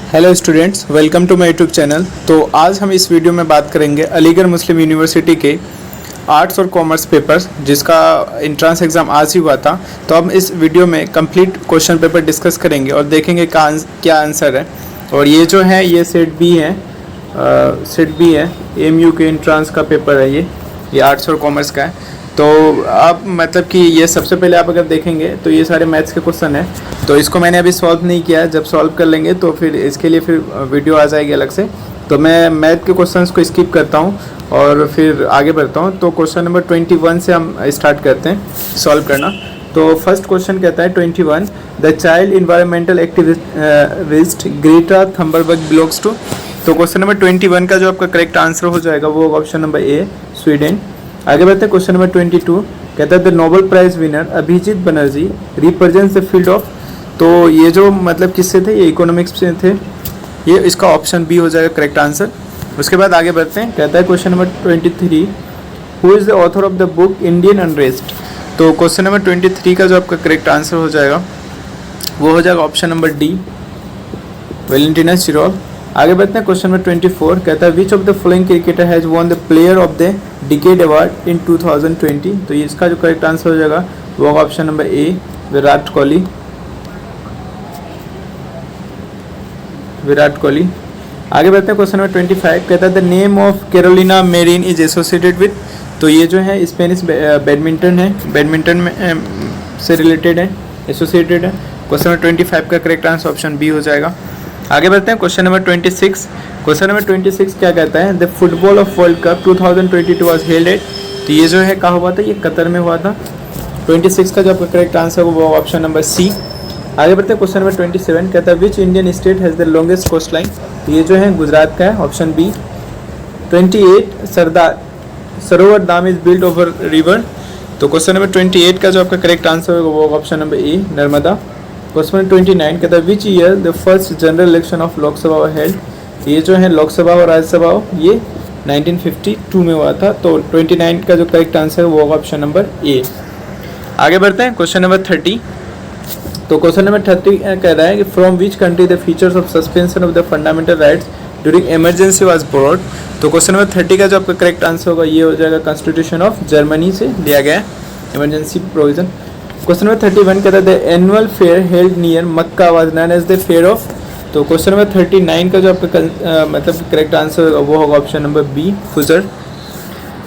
Hello students, welcome to my YouTube channel. तो आज हम इस वीडियो में बात करेंगे अलीगढ़ मुस्लिम यूनिवर्सिटी के आर्ट्स और कॉमर्स पेपर्स, जिसका एंट्रेंस एग्ज़ाम आज ही हुआ था। तो हम इस वीडियो में कंप्लीट क्वेश्चन पेपर डिस्कस करेंगे और देखेंगे क्या आंसर है। और ये जो है ये सेट बी है, एमयू के एंट्रेंस का पेपर है। ये आर्ट्स और कॉमर्स का है। तो आप मतलब कि ये सबसे पहले आप अगर देखेंगे तो ये सारे मैथ्स के क्वेश्चन हैं। तो इसको मैंने अभी सॉल्व नहीं किया है, जब सॉल्व कर लेंगे तो फिर इसके लिए फिर वीडियो आ जाएगी अलग से। तो मैं मैथ के क्वेश्चंस को स्किप करता हूँ और फिर आगे बढ़ता हूँ। तो क्वेश्चन नंबर 21 से हम स्टार्ट करते हैं सॉल्व करना। तो फर्स्ट क्वेश्चन कहता है 21, the child environmental activist Greta Thunberg belongs to. तो क्वेश्चन नंबर 21 का जो आपका करेक्ट आंसर हो जाएगा वो ऑप्शन नंबर ए, स्वीडन। आगे बढ़ते हैं क्वेश्चन नंबर 22, कहता है the Nobel prize winner Abhijit Banerjee represents the field of. तो ये जो मतलब किससे थे, ये इकोनॉमिक्स से थे। ये इसका ऑप्शन बी हो जाएगा करेक्ट आंसर। उसके बाद आगे बढ़ते हैं, कहता है question number 23, who is the author of the book Indian unrest. तो क्वेश्चन नंबर 23 का जो आपका करेक्ट आंसर हो जाएगा वो हो जाएगा option number D, Valentina Chirol. आगे बढ़ते हैं क्वेश्चन नंबर 24, कहता है which of the following cricketer has won the player of the decade award in 2020। तो इसका जो करेक्ट आंसर हो जाएगा वो ऑप्शन नंबर ए, विराट कोहली। आगे बढ़ते हैं क्वेश्चन नंबर 25, कहता है the name of Carolina marine is associated with. तो ये जो है स्पेनिश बैडमिंटन है, बैडमिंटन में से रिलेटेड है, एसोसिएटेड है। क्वेश्चन नंबर 25 का करेक्ट आंसर ऑप्शन बी हो जाएगा। आगे बढ़ते हैं क्वेश्चन नंबर 26। क्वेश्चन नंबर 26 क्या कहता है, the football of world cup 2022 was held at. तो ये जो है कहाँ हुआ था, ये कतर में हुआ था। 26 का जो आपका करेक्ट आंसर होगा वो ऑप्शन नंबर सी। आगे बढ़ते हैं क्वेश्चन नंबर 27, कहता है which Indian state has the longest coastline. तो ये जो है गुजरात का है, ऑप्शन बी। 28, सरदार सरोवर दाम इज बिल्ट ओवर रिवर। तो क्वेश्चन नंबर 28 का जो आपका करेक्ट आंसर होगा वो ऑप्शन नंबर ए, नर्मदा। क्वेश्चन नंबर 29, कहता है which year the first general election of Lok Sabha were held. ये जो है लोकसभा और राज्यसभा ये 1952 में हुआ था। तो 29 का जो करेक्ट आंसर है वो होगा ऑप्शन नंबर ए। आगे बढ़ते हैं क्वेश्चन नंबर 30। तो क्वेश्चन नंबर 30 कह रहा है कि from which country the features of suspension of the fundamental rights during emergency was borrowed. तो क्वेश्चन नंबर 30 का जो आपका करेक्ट आंसर होगा ये हो जाएगा कॉन्स्टिट्यूशन ऑफ जर्मनी से लिया गया इमरजेंसी प्रोविजन। क्वेश्चन नंबर 31 कहता है the annual fair held near Mecca was known as the fair of. तो क्वेश्चन नंबर 39 का जो आपका मतलब करेक्ट आंसर होगा वो होगा ऑप्शन नंबर बी, फुजर।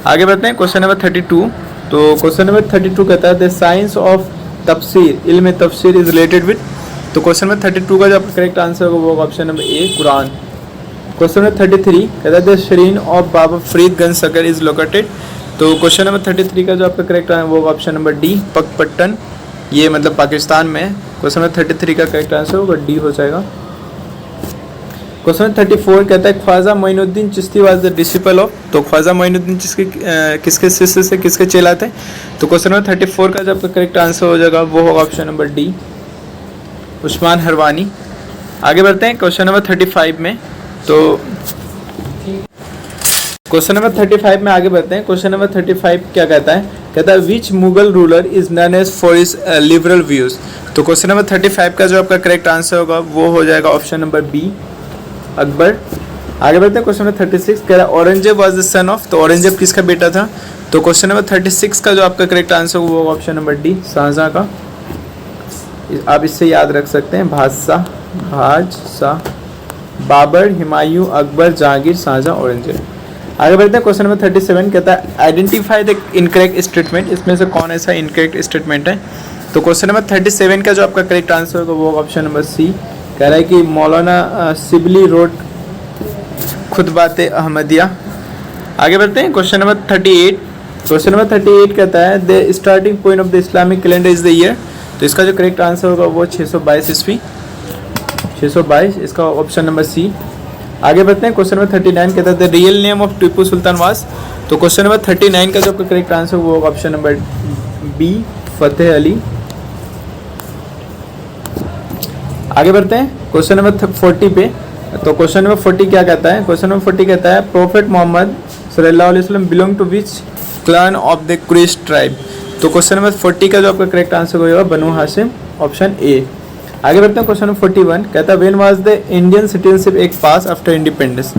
आगे बढ़ते हैं क्वेश्चन नंबर 32। तो क्वेश्चन नंबर 32 कहता है द साइंस ऑफ तफसीर, इल्म तफसीर इज रिलेटेड विद। तो क्वेश्चन नंबर 32 का जो आपका करेक्ट आंसर होगा वो होगा option number A, Quran. Question number 33 कहता है the shrine of Baba Faridganj Shakar is located. तो क्वेश्चन नंबर 33 का जो आपका करेक्ट है वो ऑप्शन नंबर डी, पकपट्टन, ये मतलब पाकिस्तान में है। क्वेश्चन नंबर 33 का करेक्ट आंसर होगा डी हो जाएगा। क्वेश्चन नंबर 34 कहता है Khwaja Moinuddin Chishti was the disciple of. तो ख्वाजा मोइनुद्दीन चिश्ती किसके शिष्य से किसके चेला थे। तो क्वेश्चन नंबर 34 का जो आपका करेक्ट आंसर हो जाएगा वो होगा option number D, Usman Harwani. आगे बढ़ते हैं क्वेश्चन नंबर 35 में। तो क्वेश्चन नंबर 35 में आगे बढ़ते हैं। क्वेश्चन नंबर 35 क्या कहता है, कहता है which Mughal ruler is known as for his liberal views. तो क्वेश्चन नंबर 35 का जो आपका करेक्ट आंसर होगा वो हो जाएगा ऑप्शन नंबर बी, अकबर। आगे बढ़ते हैं क्वेश्चन नंबर 36, कह रहा है Aurangzeb was the son of. तो औरंगजेब किसका बेटा था। तो क्वेश्चन नंबर 36 का जो आपका करेक्ट आंसर होगा वो ऑप्शन नंबर डी, शाहजहां का। आप इससे याद रख सकते हैं, बादशाह, बाबर, हुमायूं, अकबर, जहांगीर, शाहजहां, औरंगजेब। आगे बढ़ते हैं क्वेश्चन नंबर 37, कहता है आइडेंटिफाई द इनकरेक्ट स्टेटमेंट। इसमें से कौन ऐसा इनकरेक्ट स्टेटमेंट है। तो क्वेश्चन नंबर 37 का जो आपका करेक्ट आंसर होगा वो ऑप्शन नंबर सी, कह रहा है कि मौलाना सिबली रोड खुतबात अहमदिया। आगे बढ़ते हैं क्वेश्चन नंबर 38। क्वेश्चन नंबर 38 कहता है the starting point of the Islamic calendar is the year. तो इसका जो करेक्ट आंसर होगा वो 622 ईस्वी, 622, इसका ऑप्शन नंबर सी। आगे बढ़ते हैं क्वेश्चन नंबर 39 कहता है the real name of Tipu Sultan was. तो क्वेश्चन नंबर 39 का जो आपका करेक्ट आंसर वो होगा option number B, Fateh Ali. आगे बढ़ते हैं क्वेश्चन नंबर 40 पे। तो क्वेश्चन नंबर 40 क्या कहता है, क्वेश्चन नंबर 40 कहता है प्रोफेट मोहम्मद सल्लल्लाहु अलैहि वसल्लम belong to which clan of the Quraysh tribe. तो क्वेश्चन नंबर 40 का जो आपका करेक्ट आंसर होगा बनु हाशिम, ऑप्शन ए। आगे बढ़ते हैं क्वेश्चन नंबर 41, कहता है when was the Indian citizenship act pass after independence.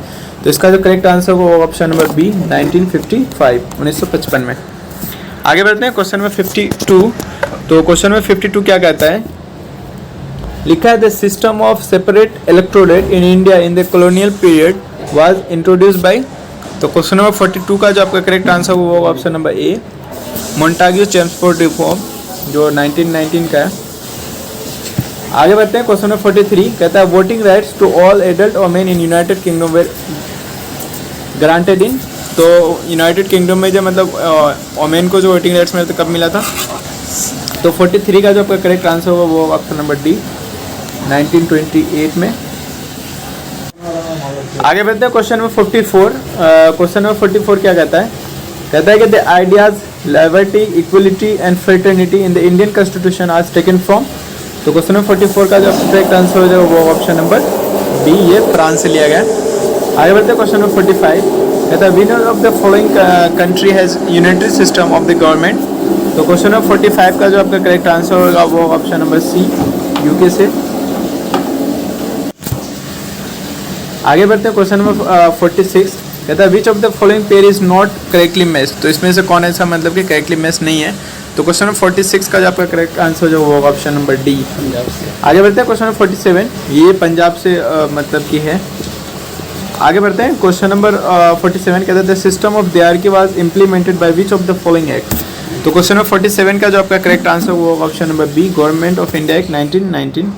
तो इसका जो करेक्ट आंसर होगा वो ऑप्शन नंबर बी 1955, 1955 में। आगे बढ़ते हैं क्वेश्चन नंबर 52। तो क्वेश्चन नंबर 52 क्या कहता है, लिखा है the system of separate electorate in India in the colonial period was introduced by. तो क्वेश्चन नंबर 42 का जो आपका करेक्ट आंसर होगा वो option number A Montagu Chelmsford reform, जो 1919 का है। आगे बढ़ते हैं क्वेश्चन नंबर 43, कहता है voting rights to all adult और men in United Kingdom were granted in. तो यूनाइटेड किंगडम में जो मतलब ओमेन को जो वोटिंग राइट्स मिला था कब मिला था। तो 43 का जो आपका करेक्ट आंसर होगा वो ऑप्शन नंबर डी 1928 में। आगे बढ़ते हैं क्वेश्चन नंबर 44। क्वेश्चन नंबर 44 क्या कहता है, कहता है कि the ideas liberty equality and fraternity in the Indian constitution आज टेकन फ्रॉम। तो क्वेश्चन नंबर 44 का जो करेक्ट आंसर हो जाएगा वो ऑप्शन नंबर बी, ये फ्रांस से लिया गया। आगे बढ़ते हैं क्वेश्चन नंबर 45, कहता है winner of the following country has unitary system of the government. तो क्वेश्चन नंबर 45 का जो आपका करेक्ट आंसर होगा वो ऑप्शन नंबर सी यूके से। आगे बढ़ते हैं क्वेश्चन नंबर 46, कहता है which of the following pair is not correctly matched. तो इसमें से कौन ऐसा मतलब कि करेक्टली मैच नहीं है। तो क्वेश्चन नंबर 46 का जो आपका करेक्ट आंसर जो होगा ऑप्शन नंबर डी पंजाब से। आगे बढ़ते हैं क्वेश्चन नंबर 47, ये पंजाब से मतलब की है। आगे बढ़ते हैं क्वेश्चन नंबर 47, कहता है the system of dyarchy was implemented by which of the following act. तो क्वेश्चन नंबर 47 का जो आपका करेक्ट आंसर होगा option number B Government of India Act 1919।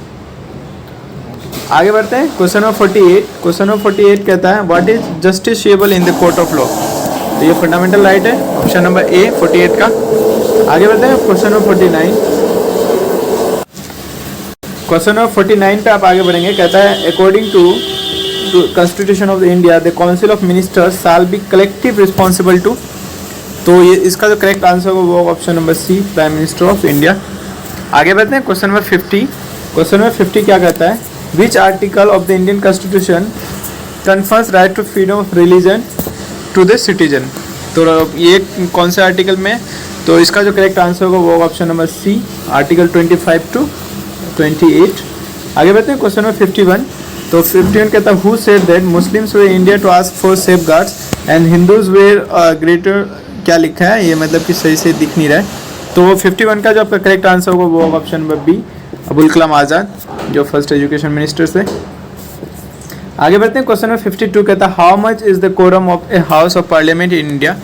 आगे बढ़ते हैं क्वेश्चन नंबर 48। क्वेश्चन नंबर 48 कहता है what is justiciable in the court of law. तो ये फंडामेंटल राइट है, ऑप्शन नंबर ए 48 का। आगे बढ़ते हैं क्वेश्चन नंबर 49। क्वेश्चन नंबर 49 पे आप आगे बढ़ेंगे, कहता है according to constitution of India the council of ministers shall be collective responsible to. तो ये इसका जो करेक्ट आंसर होगा वो option number C prime minister of India. आगे बढ़ते हैं क्वेश्चन नंबर 50। क्वेश्चन नंबर 50 क्या कहता है, which article of the Indian constitution confers right to freedom of religion to the citizen. तो ये कौन से आर्टिकल में। तो इसका जो करेक्ट आंसर होगा वो option number C article 25 to 28। आगे बढ़ते हैं क्वेश्चन नंबर 51। तो 51 कहता है who said that Muslims way India to ask for safeguards and Hindus were greater. क्या लिखा है ये मतलब कि सही से दिख नहीं रहा है। तो 51 का जो आपका करेक्ट आंसर होगा वो option number B Abul Kalam Azad, जो फर्स्ट एजुकेशन मिनिस्टर थे। आगे बढ़ते हैं क्वेश्चन नंबर 52, कहता है how much is the quorum of a house of parliament in India.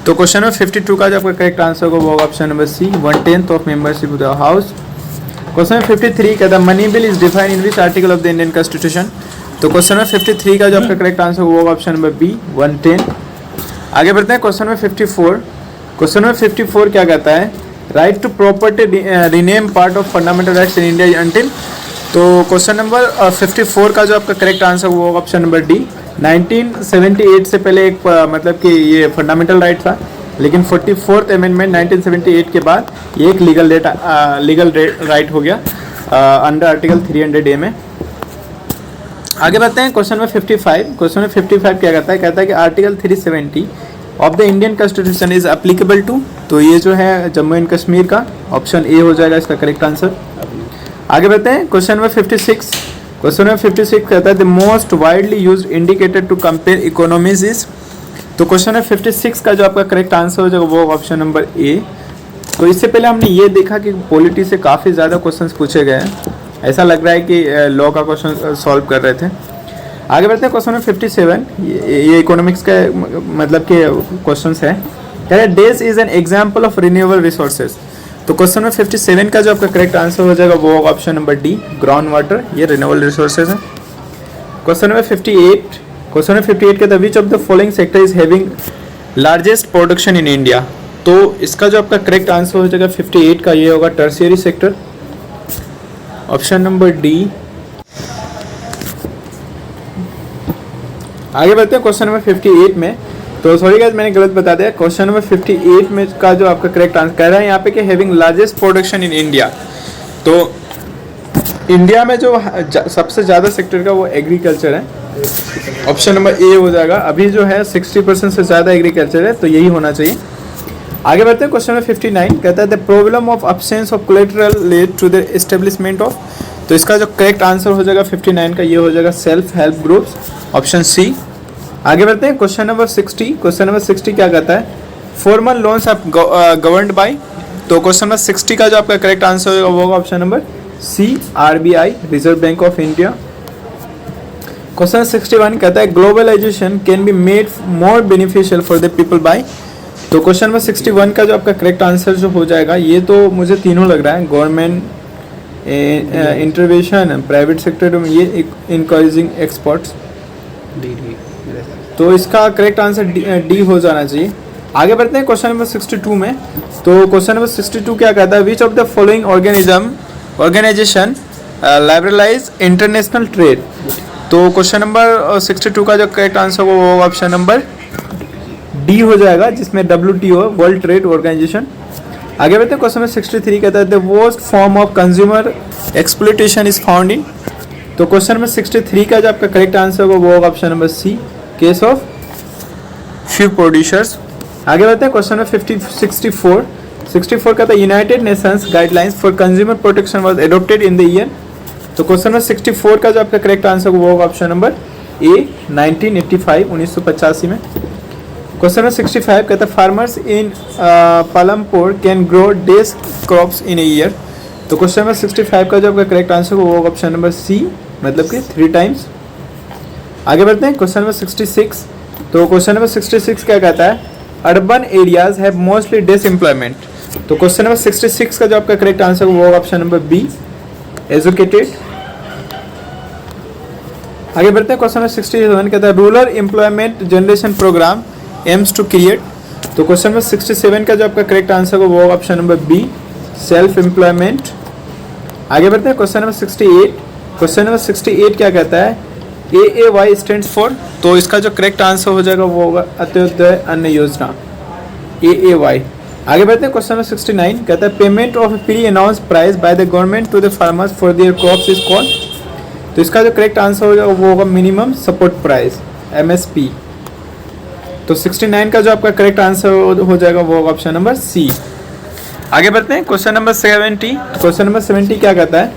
तो क्वेश्चन नंबर 52 का जो आपका करेक्ट आंसर होगा वो option number C 1/10 of membership of the house. Question number 53 कहता है money bill is defined in which article of the Indian constitution. तो question number 53 का जो आपका करेक्ट आंसर होगा वो ऑप्शन नंबर बी 110। आगे बढ़ते हैं क्वेश्चन नंबर 54। क्वेश्चन नंबर 54 क्या कहता है right to property remain part of fundamental rights in India until. तो क्वेश्चन नंबर 54 का जो आपका करेक्ट आंसर वो ऑप्शन नंबर डी 1978 से पहले एक मतलब कि ये फंडामेंटल राइट था, लेकिन 44th अमेंडमेंट 1978 के बाद ये एक लीगल राइट हो गया अंडर आर्टिकल 300A में। आगे बढ़ते हैं क्वेश्चन नंबर 55। क्वेश्चन नंबर 55 क्या कहता है कि article 370 of the Indian constitution is applicable to. तो ये जो है जम्मू एंड कश्मीर का ऑप्शन ए हो जाएगा इसका करेक्ट आंसर। आगे बढ़ते हैं क्वेश्चन नंबर 56। क्वेश्चन नंबर 56 कहता है the most widely used indicator to compare economies is. तो क्वेश्चन नंबर 56 का जो आपका करेक्ट आंसर हो जाएगा वो ऑप्शन नंबर ए। तो इससे पहले हमने ये देखा कि पॉलिटी से काफ़ी ज़्यादा क्वेश्चंस पूछे गए हैं, ऐसा लग रहा है कि लॉ का क्वेश्चन सॉल्व कर रहे थे। आगे बढ़ते हैं क्वेश्चन नंबर 57, ये इकोनॉमिक्स का मतलब के क्वेश्चंस है। कह रहे days is an example of renewable resources. तो क्वेश्चन नंबर 57 का जो आपका करेक्ट आंसर हो जाएगा वो option number D ground water, ये रिन्यूएबल रिसोर्सेज है। Question number 58। क्वेश्चन नंबर 58 कहता है which of the following sector is having largest production in India. तो इसका जो आपका करेक्ट आंसर हो जाएगा 58 का ये होगा tertiary sector, option number D. आगे बढ़ते हैं क्वेश्चन नंबर 58 में। तो सॉरी गाइस मैंने गलत बता दिया, क्वेश्चन नंबर 58 में का जो आपका करेक्ट आंसर कह रहा है यहाँ पे कि having largest production in India. तो इंडिया में जो सबसे ज़्यादा सेक्टर का वो एग्रीकल्चर है, ऑप्शन नंबर ए हो जाएगा। अभी जो है 60% से ज़्यादा एग्रीकल्चर है, तो यही होना चाहिए। आगे बढ़ते हैं क्वेश्चन नंबर 59 कहता है the problem of absence of collateral led to the establishment of. तो इसका जो करेक्ट आंसर हो जाएगा 59 का, ये हो जाएगा self help groups, option C. आगे बढ़ते हैं क्वेश्चन नंबर 60। क्वेश्चन नंबर 60 क्या कहता है, formal loans are governed by. तो क्वेश्चन नंबर 60 का जो आपका करेक्ट आंसर होगा वो होगा option number C, RBI, reserve bank of India. Question 61 कहता है globalisation can be made more beneficial for the people by. तो क्वेश्चन नंबर 61 का जो आपका करेक्ट आंसर जो हो जाएगा, ये तो मुझे तीनों लग रहा है, गवर्नमेंट इंटरवेंशन, प्राइवेट सेक्टर में, ये इनकरेजिंग एक्सपोर्ट्स, तो इसका करेक्ट आंसर डी हो जाना चाहिए। आगे बढ़ते हैं क्वेश्चन नंबर 62 में। तो क्वेश्चन नंबर 62 क्या कहता है, which of the following organisation liberalise international trade. तो क्वेश्चन नंबर 62 का जो करेक्ट आंसर होगा वो ऑप्शन नंबर डी हो जाएगा, जिसमें WTO, वर्ल्ड ट्रेड ऑर्गेनाइजेशन। आगे बढ़ते हैं क्वेश्चन नंबर 63 कहता है the worst form of consumer exploitation is found in. तो क्वेश्चन नंबर 63 का जो आपका करेक्ट आंसर होगा वो होगा option number C, case of few producers. आगे बढ़ते हैं क्वेश्चन नंबर 64 कहता है United Nations guidelines for consumer protection was adopted in the year. तो क्वेश्चन नंबर 64 का जो आपका करेक्ट आंसर होगा वो होगा ऑप्शन नंबर ए, 1985 में। क्वेश्चन नंबर 65 कहता है farmers in Palampur can grow days crops in a year. तो क्वेश्चन नंबर 65 का जो आपका करेक्ट आंसर होगा वो होगा ऑप्शन नंबर सी, मतलब कि 3 टाइम्स। आगे बढ़ते हैं क्वेश्चन नंबर 66। तो क्वेश्चन नंबर 66 क्या कहता है, अर्बन एरियाज हैव मोस्टली डिसएम्प्लॉयमेंट। तो क्वेश्चन नंबर 66 का जो आपका करेक्ट आंसर होगा वो होगा ऑप्शन नंबर बी, एजुकेटेड। आगे बढ़ते हैं क्वेश्चन नंबर 67 कहता है rural employment generation programme aims to create. तो क्वेश्चन नंबर 67 का जो आपका करेक्ट आंसर होगा वो होगा option number B, self employment. आगे बढ़ते हैं क्वेश्चन नंबर 68। क्वेश्चन नंबर 68 क्या कहता है, AAY स्टैंड्स फॉर। तो इसका जो करेक्ट आंसर हो जाएगा वो होगा अंत्योदय अन्न योजना, AAY। आगे बढ़ते हैं क्वेश्चन नंबर 69 कहता है payment of pre announce price by the government to the farmers for their crops is called. तो इसका जो करेक्ट आंसर हो जाएगा वो होगा मिनिमम सपोर्ट प्राइस, MSP। तो 69 का जो आपका करेक्ट आंसर हो जाएगा वो होगा ऑप्शन नंबर सी। आगे बढ़ते हैं क्वेश्चन नंबर 70। क्वेश्चन नंबर 70 क्या कहता है,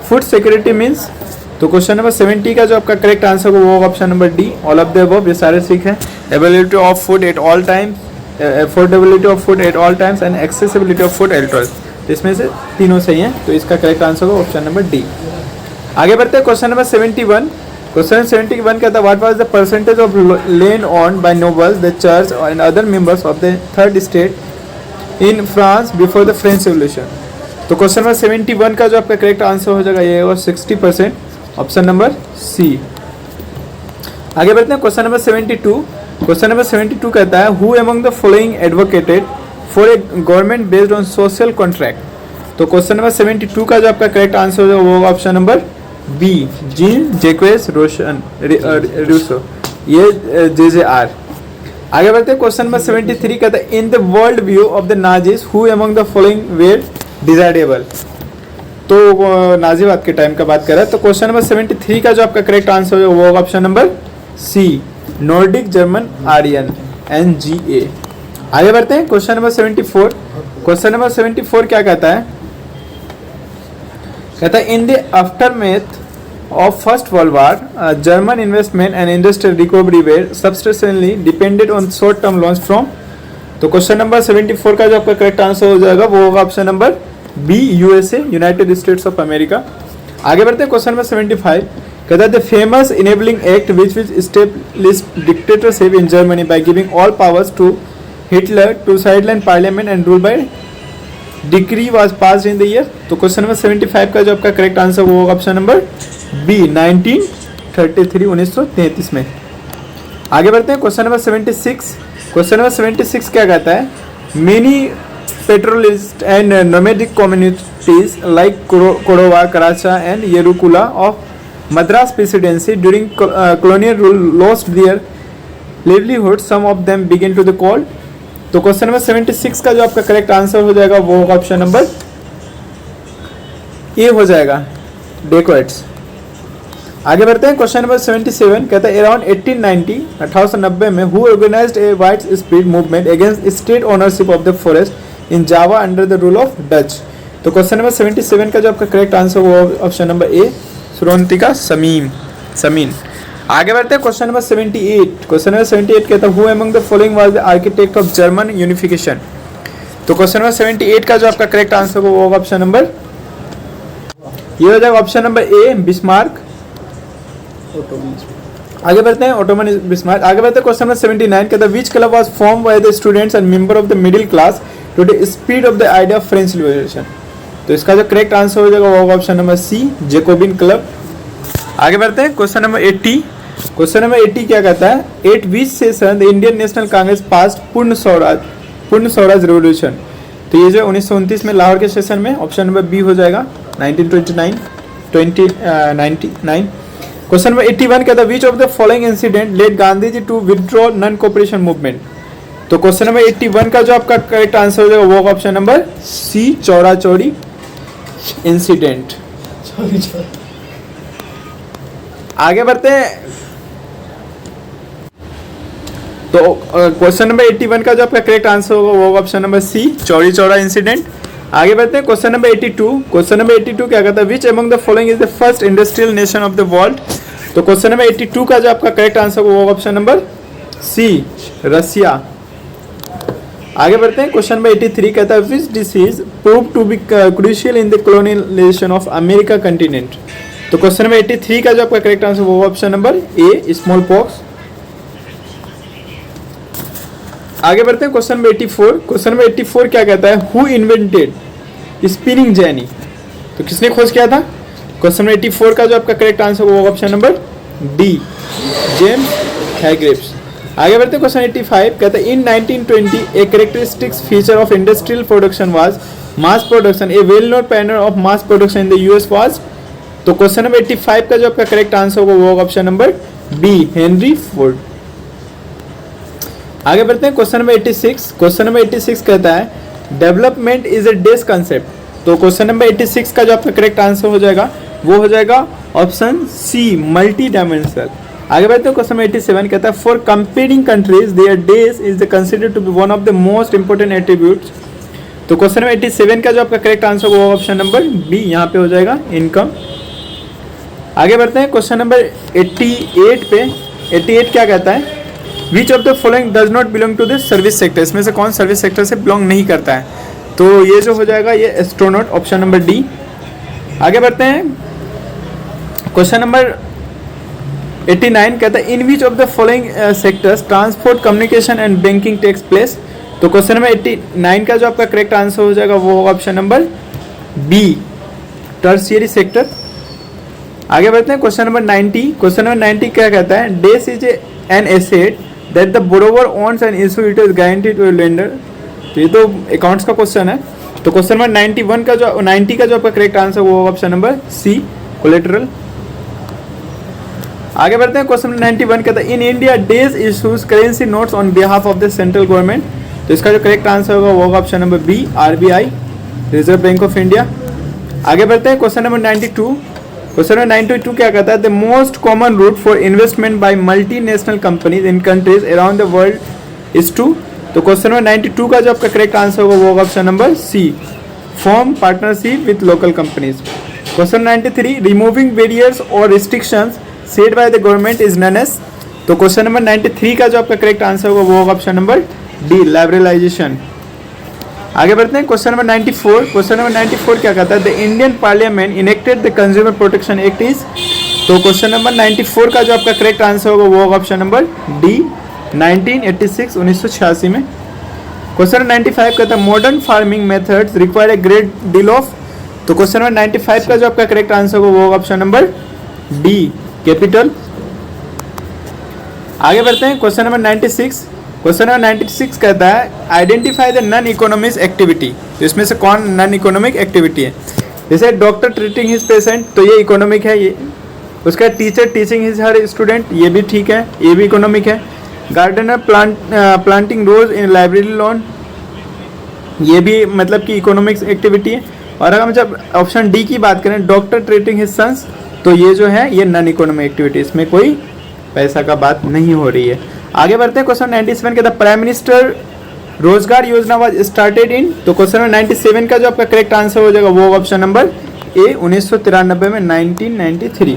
फूड सिक्योरिटी मीन्स। तो क्वेश्चन नंबर 70 का जो आपका करेक्ट आंसर होगा वो होगा option number D, all of the above, ये सारे ठीक है। Availability of food at all times, affordability of food at all times and accessibility of food at all. इसमें से तीनों सही हैं, तो इसका करेक्ट आंसर होगा ऑप्शन नंबर डी। आगे बढ़ते हैं क्वेश्चन नंबर 71। क्वेश्चन 71 कहता है what was the percentage of land owned by nobles, the church and other members of the third state in France before the French revolution. तो question number 71 का जो आपका correct answer हो जाएगा ये होगा 60%, ऑप्शन नंबर सी। आगे बढ़ते हैं क्वेश्चन नंबर 72। क्वेश्चन नंबर 72 कहता है who among the following advocated for a government based on social contract. तो क्वेश्चन नंबर 72 का जो आपका करेक्ट आंसर हो जाएगा वो होगा option number B, Jean Jacques Rousseau, ये JJR। आगे बढ़ते हैं क्वेश्चन नंबर 73 कहता है in the world view of the Nazis who among the following were desirable. तो नाजीवाद के टाइम का बात कर रहा है। तो क्वेश्चन नंबर 73 का जो आपका करेक्ट आंसर है वो होगा option number C, Nordic German Aryan, NGA। आगे बढ़ते हैं क्वेश्चन नंबर 74। क्वेश्चन नंबर 74 क्या कहता है, कहता है in the aftermath of First World War, German investment and industrial recovery were substantially depended on short-term loans from। तो क्वेश्चन नंबर 74 का जो आपका करेक्ट आंसर हो जाएगा वो होगा option number B, USA, United States of America. आगे बढ़ते हैं क्वेश्चन नंबर 75 कहता है the famous enabling act which established dictatorship in Germany by giving all powers to Hitler to sideline parliament and rule by decree was passed in the year. तो question number 75 का जो आपका correct answer वो होगा option number B, 1933 में। आगे बढ़ते हैं क्वेश्चन नंबर 76। क्वेश्चन नंबर 76 क्या कहता है many pastoralist and nomadic communities like Kodava, Koracha and Yerukula of Madras presidency during colonial rule lost their livelihood, some of them begin to the cold। तो क्वेश्चन नंबर 76 का जो आपका करेक्ट आंसर हो जाएगा वो होगा ऑप्शन नंबर ए हो जाएगा, डेकोइट्स। आगे बढ़ते हैं क्वेश्चन नंबर 77 कहता है अराउंड 1890 में who organised a widespread movement against state ownership of the forest in Java under the rule of Dutch. तो क्वेश्चन नंबर 77 का जो आपका करेक्ट आंसर होगा option number A, Surontiko Samin. आगे बढ़ते हैं क्वेश्चन नंबर 78। क्वेश्चन नंबर 78 कहता है who among the following was the architect of German unification. तो क्वेश्चन नंबर 78 का जो आपका करेक्ट आंसर होगा वो होगा ऑप्शन नंबर, ये हो जाएगा ऑप्शन नंबर ए, बिस्मार्क। आगे बढ़ते हैं, ओटोमन बिस्मार्क। आगे बढ़ते हैं क्वेश्चन नंबर 79 कहता है which club was form by the students and member of the middle class to the speed of the idea of French revolution. तो इसका जो करेक्ट आंसर हो जाएगा वो होगा option number C, Jacobin club. आगे बढ़ते हैं क्वेश्चन नंबर 80। क्वेश्चन नंबर 80 क्या कहता है, at which session the Indian National Congress pass Purna Swaraj revolution. तो ये जो 1929 में लाहौर के सेशन में, ऑप्शन नंबर बी हो जाएगा 1929। क्वेश्चन नंबर 81 कहता है which of the following incident led Gandhi ji to withdraw non cooperation movement. तो क्वेश्चन नंबर 81 का जो आपका करेक्ट आंसर हो जाएगा वो होगा option number C, Chaura Chauri incident. आगे बढ़ते हैं, तो क्वेश्चन नंबर 81 का जो आपका करेक्ट आंसर होगा वो होगा option number C, Chauri Chaura incident. आगे बढ़ते हैं क्वेश्चन नंबर 82। क्वेश्चन नंबर 82 क्या कहता है which among the following is the first industrial nation of the world. तो क्वेश्चन नंबर 82 का जो आपका करेक्ट आंसर होगा वो होगा ऑप्शन नंबर सी, रसिया। आगे बढ़ते हैं क्वेश्चन नंबर 83 कहता है which disease prove to be crucial in the colonisation of America continent. तो क्वेश्चन नंबर 83 का जो आपका करेक्ट आंसर वो option number A, smallpox. आगे बढ़ते हैं क्वेश्चन नंबर 84। क्वेश्चन नंबर 84 क्या कहता है हु इन्वेंटेड स्पिनिंग जेनी। तो किसने खोज किया था। क्वेश्चन नंबर 84 का जो आपका करेक्ट आंसर वो option number D, James Hargreaves. आगे बढ़ते हैं क्वेश्चन 85 कहता है in 1920 a characteristics feature of industrial production was mass production, a well known pattern of mass production in the US was. तो क्वेश्चन नंबर 85 का जो आपका करेक्ट आंसर होगा वो option number B, Henry Ford. आगे बढ़ते हैं क्वेश्चन नंबर 86। क्वेश्चन नंबर 86 कहता है डेवलपमेंट इज ए डेस कंसेप्ट। तो क्वेश्चन नंबर 86 का जो आपका करेक्ट आंसर हो जाएगा वो हो जाएगा ऑप्शन सी, मल्टी डायमेंशनल। आगे बढ़ते हैं क्वेश्चन नंबर 87 कहता है for comparing countries their days is considered to be one of the most important attributes. तो क्वेश्चन नंबर 87 का जो आपका करेक्ट आंसर होगा ऑप्शन नंबर बी, यहाँ पे हो जाएगा इनकम। आगे बढ़ते हैं क्वेश्चन नंबर 88 पे। 88 क्या कहता है which of the following does not belong to the service sector. इसमें से कौन सर्विस सेक्टर से बिलोंग नहीं करता है। तो ये जो हो जाएगा ये एस्ट्रोनॉट, ऑप्शन नंबर डी। आगे बढ़ते हैं क्वेश्चन नंबर 89 कहता है in which of the following sectors transport, communication and banking takes place. तो क्वेश्चन नंबर 89 का जो आपका करेक्ट आंसर हो जाएगा वो होगा option number B, tertiary sector. आगे बढ़ते हैं क्वेश्चन नंबर 90। क्वेश्चन नंबर 90 क्या कहता है this is an asset that the borrower owns and issue it is guaranteed to lender. तो ये तो अकाउंट्स का क्वेश्चन है। तो क्वेश्चन नंबर 90 का जो आपका करेक्ट आंसर वो होगा ऑप्शन नंबर सी, कोलेटरल। आगे बढ़ते हैं क्वेश्चन नंबर 91 कहता है in India days issues currency notes on behalf of the central government. तो इसका जो करेक्ट आंसर होगा वो होगा option number B, RBI, reserve bank of India. आगे बढ़ते हैं क्वेश्चन नंबर 92। क्वेश्चन नंबर 92 क्या कहता है the most common route for investment by multinational companies in countries around the world is to. तो क्वेश्चन नंबर 92 का जो आपका करेक्ट आंसर होगा वो होगा option number C, form partnership with local companies. Question 93 removing barriers और restrictions set by the government is known as. तो question number 93 का जो आपका करेक्ट आंसर होगा वो होगा ऑप्शन नंबर डी, लिबरलाइजेशन। आगे बढ़ते हैं क्वेश्चन नंबर 94। क्वेश्चन नंबर 94 क्या कहता है the Indian parliament enacted the consumer protection act is. तो क्वेश्चन नंबर 94 का जो आपका करेक्ट आंसर होगा वो होगा ऑप्शन नंबर डी, 1986, 1986 में। क्वेश्चन नंबर 95 कहता है modern farming methods require a great deal of. तो क्वेश्चन नंबर 95 का जो आपका करेक्ट आंसर होगा वो होगा ऑप्शन नंबर डी, कैपिटल। आगे बढ़ते हैं क्वेश्चन नंबर 96। क्वेश्चन नंबर 96 कहता है identify the non economic activity. तो इसमें से कौन नॉन इकोनॉमिक एक्टिविटी है। जैसे डॉक्टर ट्रीटिंग हिज पेशेंट, तो ये इकोनॉमिक है। ये उसका teacher teaching his her student, ये भी ठीक है, ये भी इकोनॉमिक है। Gardener planting rose in library lawn, ये भी मतलब कि इकोनॉमिक्स एक्टिविटी है। और अगर हम जब ऑप्शन डी की बात करें डॉक्टर ट्रीटिंग हिज सन्स, तो ये जो है ये नॉन इकोनॉमिक एक्टिविटी, इसमें कोई पैसा का बात नहीं हो रही है। आगे बढ़ते हैं क्वेश्चन 97 कहता है प्राइम मिनिस्टर रोजगार योजना वाज स्टार्टेड इन, तो क्वेश्चन नंबर 97 का जो आपका करेक्ट आंसर हो जाएगा वो ऑप्शन नंबर ए 1993 में 1993।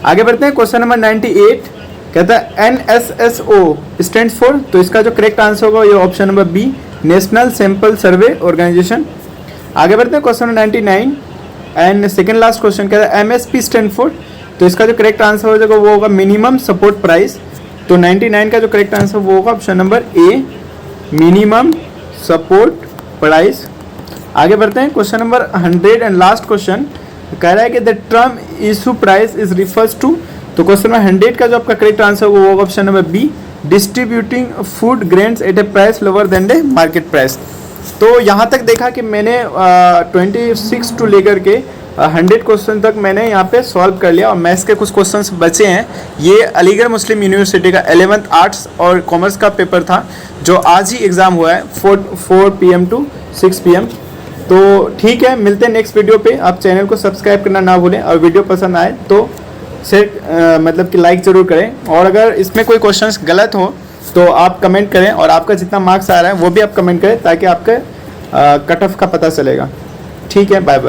आगे बढ़ते हैं क्वेश्चन नंबर 98, कहता है NSSO स्टैंड्स फॉर, तो इसका जो करेक्ट आंसर होगा ये option number B national sample survey organisation. आगे बढ़ते हैं question number 99 and second last question, कहता है MSP स्टैंड फॉर, तो इसका जो करेक्ट आंसर हो जाएगा वो होगा मिनिमम सपोर्ट प्राइस। तो 99 का जो करेक्ट आंसर वो होगा option number A minimum support price. आगे बढ़ते हैं question number 100 and last question, कह रहा है कि the term issue price is refers to, तो क्वेश्चन नंबर 100 का जो आपका करेक्ट आंसर वो होगा option number B distributing food grains at a price lower than the market price. तो यहाँ तक देखा कि मैंने 26 टू लेकर के 100 क्वेश्चन तक मैंने यहाँ पे सॉल्व कर लिया, और मैथ्स के कुछ क्वेश्चंस बचे हैं। ये अलीगढ़ मुस्लिम यूनिवर्सिटी का 11th आर्ट्स और कॉमर्स का पेपर था जो आज ही एग्ज़ाम हुआ है 4 PM टू 6 PM। तो ठीक है, मिलते हैं नेक्स्ट वीडियो पे। आप चैनल को सब्सक्राइब करना ना भूलें, और वीडियो पसंद आए तो शेयर मतलब कि लाइक ज़रूर करें, और अगर इसमें कोई क्वेश्चंस गलत हो तो आप कमेंट करें, और आपका जितना मार्क्स आ रहा है वो भी आप कमेंट करें ताकि आपका कट ऑफ का पता चलेगा। ठीक है, बाय बाय।